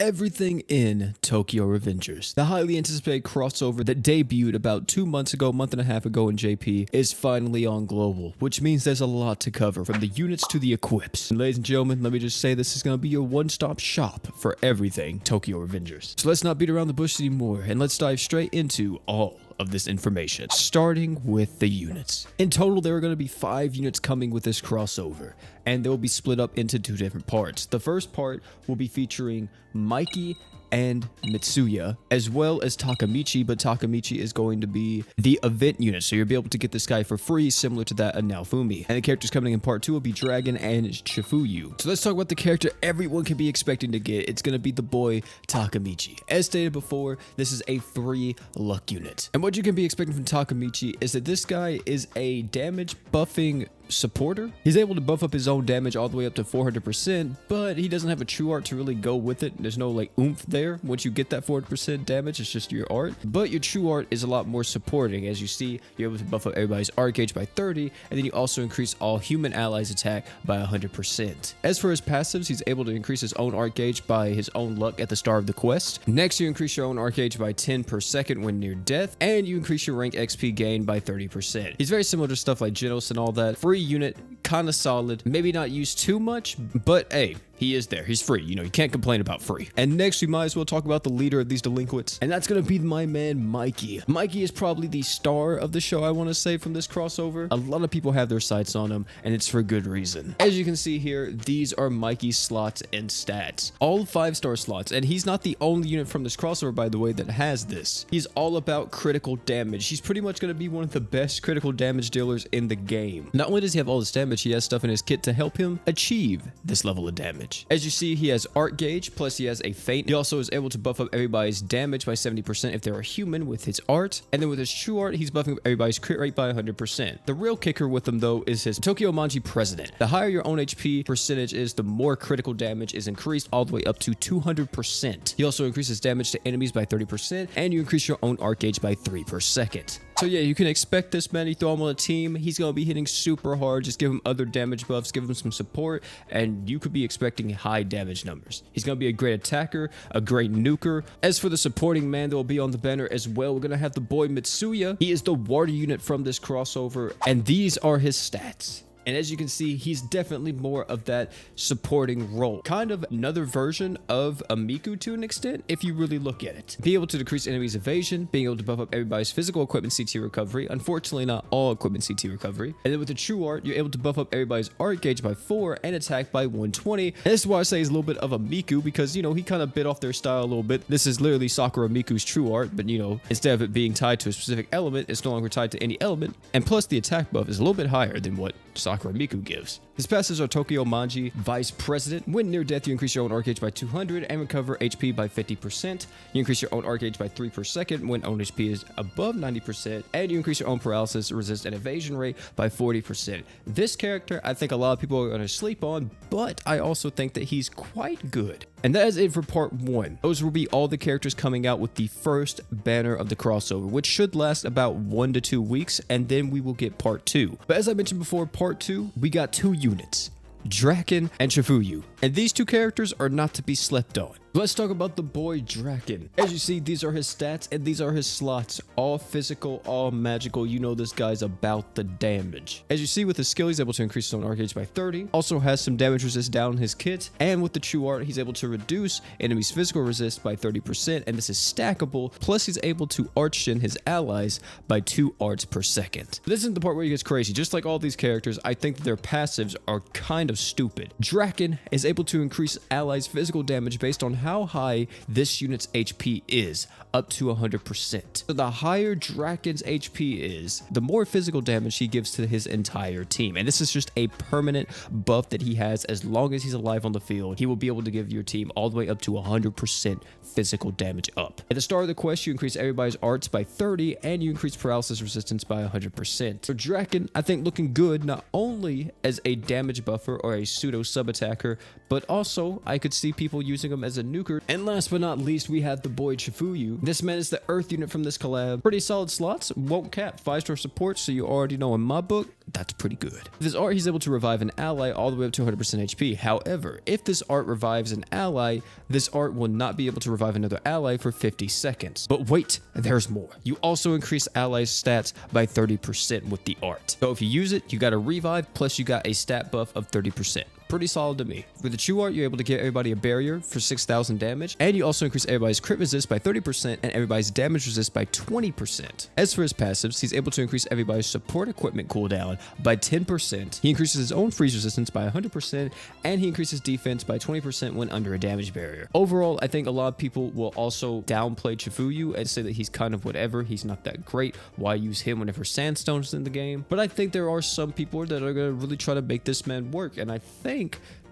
Everything in Tokyo Revengers. The highly anticipated crossover that debuted about 2 months ago, month and a half ago in JP, is finally on global, which means there's a lot to cover, from the units to the equips. And ladies and gentlemen, let me just say this is going to be your one-stop shop for everything Tokyo Revengers. So let's not beat around the bush anymore, and let's dive straight into all of this information, starting with the units. In total, there are going to be 5 units coming with this crossover, and they'll be split up into 2 different parts. The first part will be featuring Mikey and Mitsuya, as well as Takemichi, but Takemichi is going to be the event unit, so you'll be able to get this guy for free, similar to that of Naofumi. And the characters coming in part 2 will be Dragon and Chifuyu. So let's talk about the character everyone can be expecting to get. It's going to be the boy Takemichi. As stated before, this is a free luck unit. And what you can be expecting from Takemichi is that this guy is a damage buffing supporter. He's able to buff up his own damage all the way up to 400%, but he doesn't have a true art to really go with it. There's no like oomph there. Once you get that 400% damage, it's just your art. But your true art is a lot more supporting. As you see, you're able to buff up everybody's art gauge by 30, and then you also increase all human allies attack by 100%. As for his passives, he's able to increase his own art gauge by his own luck at the start of the quest. Next, you increase your own art gauge by 10 per second when near death, and you increase your rank XP gain by 30%. He's very similar to stuff like Genos and all that. Free unit, kind of solid, maybe not used too much, but hey, he is there. He's free. You know, you can't complain about free. And next, we might as well talk about the leader of these delinquents, and that's going to be my man, Mikey. Mikey is probably the star of the show, I want to say, from this crossover. A lot of people have their sights on him, and it's for good reason. As you can see here, these are Mikey's slots and stats. All 5-star slots, and he's not the only unit from this crossover, by the way, that has this. He's all about critical damage. He's pretty much going to be one of the best critical damage dealers in the game. Not only does he have all this damage, he has stuff in his kit to help him achieve this level of damage. As you see, he has art gauge, plus he has a feint. He also is able to buff up everybody's damage by 70% if they're a human with his art. And then with his true art, he's buffing up everybody's crit rate by 100%. The real kicker with him, though, is his Tokyo Manji President. The higher your own HP percentage is, the more critical damage is increased, all the way up to 200%. He also increases damage to enemies by 30%, and you increase your own art gauge by 3 per second. So yeah, you can expect this man. You throw him on a team, he's going to be hitting super hard. Just give him other damage buffs, give him some support, and you could be expecting high damage numbers. He's going to be a great attacker, a great nuker. As for the supporting man that will be on the banner as well, we're going to have the boy Mitsuya. He is the water unit from this crossover, and these are his stats. And as you can see, he's definitely more of that supporting role. Kind of another version of a Miku to an extent, if you really look at it. Be able to decrease enemies' evasion, being able to buff up everybody's physical equipment CT recovery. Unfortunately, not all equipment CT recovery. And then with the true art, you're able to buff up everybody's art gauge by 4 and attack by 120. And this is why I say he's a little bit of a Miku, because, you know, he kind of bit off their style a little bit. This is literally Sakura Miku's true art, but, you know, instead of it being tied to a specific element, it's no longer tied to any element. And plus, the attack buff is a little bit higher than what Sakura Miku gives. His passives are Tokyo Manji Vice President. When near death, you increase your own art gauge by 200 and recover HP by 50%. You increase your own art gauge by 3 per second when own HP is above 90%, and you increase your own paralysis, resist, and evasion rate by 40%. This character, I think a lot of people are going to sleep on, but I also think that he's quite good. And that is it for part 1. Those will be all the characters coming out with the first banner of the crossover, which should last about 1 to 2 weeks, and then we will get part 2. But as I mentioned before, part 2, we got 2 units, Draken and Chifuyu. And these 2 characters are not to be slept on. Let's talk about the boy Draken. As you see, these are his stats and these are his slots. All physical, all magical. You know this guy's about the damage. As you see, with his skill, he's able to increase his own art gauge by 30. Also has some damage resist down in his kit. And with the true art, he's able to reduce enemies' physical resist by 30%. And this is stackable. Plus, he's able to art shin his allies by 2 arts per second. This isn't the part where he gets crazy. Just like all these characters, I think that their passives are kind of stupid. Draken is able to increase allies' physical damage based on how high this unit's HP is, up to 100%. So the higher Draken's HP is, the more physical damage he gives to his entire team. And this is just a permanent buff that he has. As long as he's alive on the field, he will be able to give your team all the way up to 100% physical damage up. At the start of the quest, you increase everybody's arts by 30 and you increase paralysis resistance by 100%. So Draken, I think, looking good not only as a damage buffer or a pseudo sub attacker, but also I could see people using him as a nuker. And last but not least, we have the boy Chifuyu. This man is the Earth unit from this collab. Pretty solid slots, won't cap, 5-star support, so you already know in my book, that's pretty good. With this art, he's able to revive an ally all the way up to 100% HP. However, if this art revives an ally, this art will not be able to revive another ally for 50 seconds. But wait, there's more. You also increase allies' stats by 30% with the art. So if you use it, you got a revive, plus you got a stat buff of 30%. Pretty solid to me. With the true art, you're able to give everybody a barrier for 6,000 damage, and you also increase everybody's crit resist by 30% and everybody's damage resist by 20%. As for his passives, he's able to increase everybody's support equipment cooldown by 10%. He increases his own freeze resistance by 100%, and he increases defense by 20% when under a damage barrier. Overall, I think a lot of people will also downplay Chifuyu and say that he's kind of whatever. He's not that great. Why use him whenever Sandstone's in the game? But I think there are some people that are going to really try to make this man work, and I think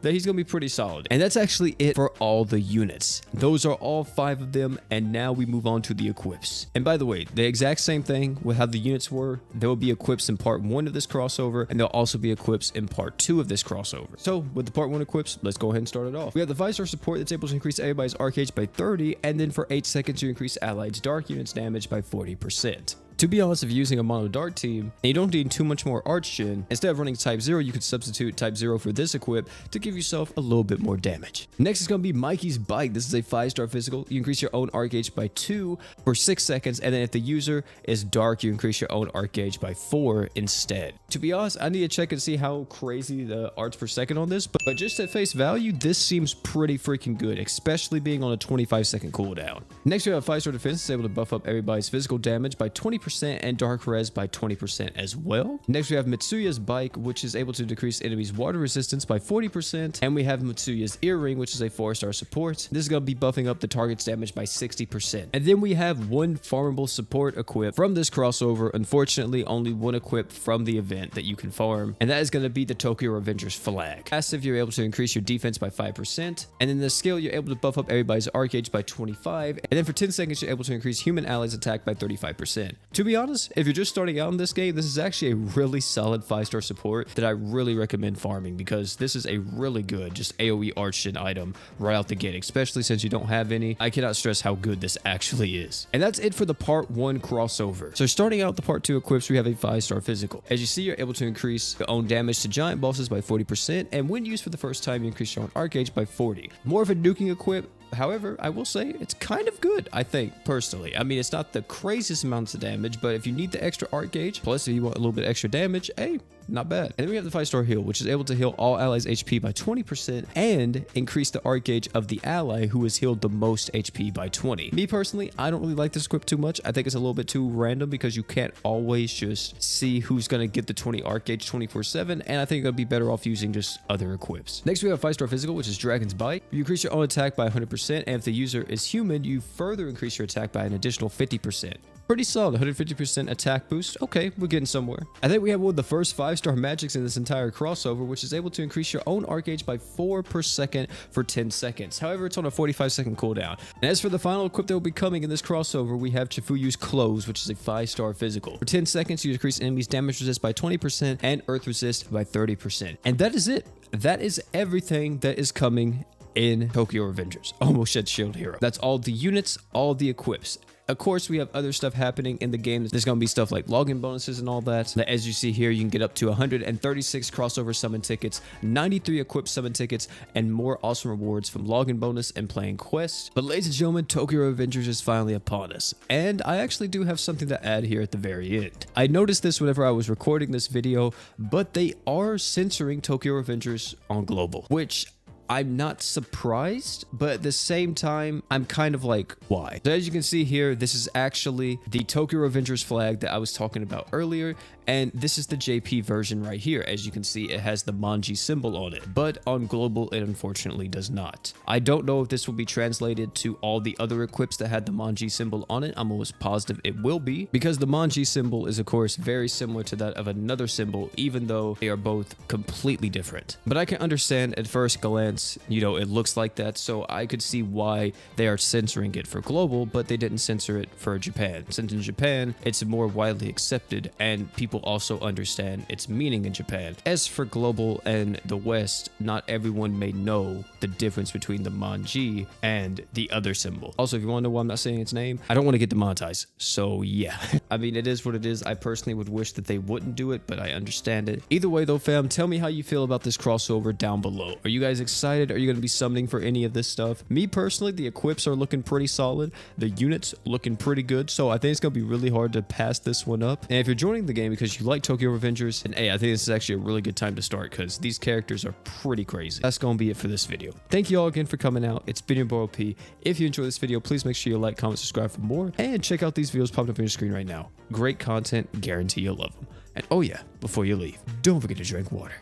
that he's gonna be pretty solid. And that's actually it for all the units. Those are all 5 of them, and now we move on to the equips. And by the way, the exact same thing with how the units were. There will be equips in part 1 of this crossover, and there'll also be equips in part 2 of this crossover. So with the part 1 equips, let's go ahead and start it off. We have the 5-star support that's able to increase everybody's arc age by 30, and then for 8 seconds you increase allied dark units damage by 40%. To be honest, if you're using a mono dark team and you don't need too much more arch gen, instead of running type 0, you could substitute type 0 for this equip to give yourself a little bit more damage. Next is going to be Mikey's Bike. This is a 5-star physical. You increase your own arc gauge by 2 for 6 seconds, and then if the user is dark, you increase your own arc gauge by 4 instead. To be honest, I need to check and see how crazy the arts per second on this, but just at face value, this seems pretty freaking good, especially being on a 25-second cooldown. Next, we have 5-star defense. It's able to buff up everybody's physical damage by 20% and dark res by 20% as well. Next, we have Mitsuya's Bike, which is able to decrease enemies' water resistance by 40%, and we have Mitsuya's Earring, which is a 4-star support. This is going to be buffing up the target's damage by 60%. And then we have one farmable support equip from this crossover. Unfortunately, only one equip from the event that you can farm, and that is going to be the Tokyo Revengers flag. Passive, you're able to increase your defense by 5%, and in the skill, you're able to buff up everybody's arc gauge by 25, and then for 10 seconds, you're able to increase human allies' attack by 35%. To be honest, if you're just starting out in this game, this is actually a really solid 5-star support that I really recommend farming, because this is a really good just AoE arch gen item right out the gate, especially since you don't have any. I cannot stress how good this actually is. And that's it for the part 1 crossover. So starting out the part 2 equips, we have a 5-star physical. As you see, you're able to increase your own damage to giant bosses by 40%, and when used for the first time, you increase your own arc gauge by 40. More of a nuking equip. However, I will say it's kind of good, I think, personally. I mean, it's not the craziest amounts of damage, but if you need the extra arc gauge, plus if you want a little bit extra damage, hey, not bad. And then we have the 5-star heal, which is able to heal all allies' HP by 20% and increase the arc gauge of the ally who has healed the most HP by 20. Me personally, I don't really like this equip too much. I think it's a little bit too random because you can't always just see who's going to get the 20 arc gauge 24/7, and I think you're going to be better off using just other equips. Next, we have a 5-star physical, which is Dragon's Bite. You increase your own attack by 100%, and if the user is human, you further increase your attack by an additional 50%. Pretty solid, 150% attack boost. Okay, we're getting somewhere. I think we have one of the first 5-star magics in this entire crossover, which is able to increase your own arc gauge by 4 per second for 10 seconds. However, it's on a 45-second cooldown. And as for the final equip that will be coming in this crossover, we have Chifuyu's Clothes, which is a 5-star physical. For 10 seconds, you decrease enemies' damage resist by 20% and earth resist by 30%. And that is it. That is everything that is coming in Tokyo Revengers. Almost said Shield Hero. That's all the units, all the equips. Of course, we have other stuff happening in the game. There's going to be stuff like login bonuses and all that. As you see here, you can get up to 136 crossover summon tickets, 93 equipped summon tickets, and more awesome rewards from login bonus and playing quests. But ladies and gentlemen, Tokyo Revengers is finally upon us. And I actually do have something to add here at the very end. I noticed this whenever I was recording this video, but they are censoring Tokyo Revengers on global, which I'm not surprised, but at the same time, I'm kind of like, why? So as you can see here, this is actually the Tokyo Revengers flag that I was talking about earlier, and this is the JP version right here. As you can see, it has the Manji symbol on it, but on global, it unfortunately does not. I don't know if this will be translated to all the other equips that had the Manji symbol on it. I'm almost positive it will be, because the Manji symbol is, of course, very similar to that of another symbol, even though they are both completely different. But I can understand at first glance, you know, it looks like that, so I could see why they are censoring it for global, but they didn't censor it for Japan, since in Japan, it's more widely accepted and people will also understand its meaning in Japan. As for global and the West, not everyone may know the difference between the manji and the other symbol. Also, if you want to know why I'm not saying its name, I don't want to get demonetized. So yeah, I mean, it is what it is. I personally would wish that they wouldn't do it, but I understand it. Either way though, fam, tell me how you feel about this crossover down below. Are you guys excited? Are you going to be summoning for any of this stuff? Me personally, the equips are looking pretty solid. The units looking pretty good. So I think it's going to be really hard to pass this one up. And if you're joining the game because you like Tokyo Revengers, then hey, I think this is actually a really good time to start because these characters are pretty crazy. That's going to be it for this video. Thank you all again for coming out. It's been your boy OP. If you enjoyed this video, please make sure you like, comment, subscribe for more, and check out these videos popping up on your screen right now. Great content, guarantee you'll love them. And oh yeah, before you leave, don't forget to drink water.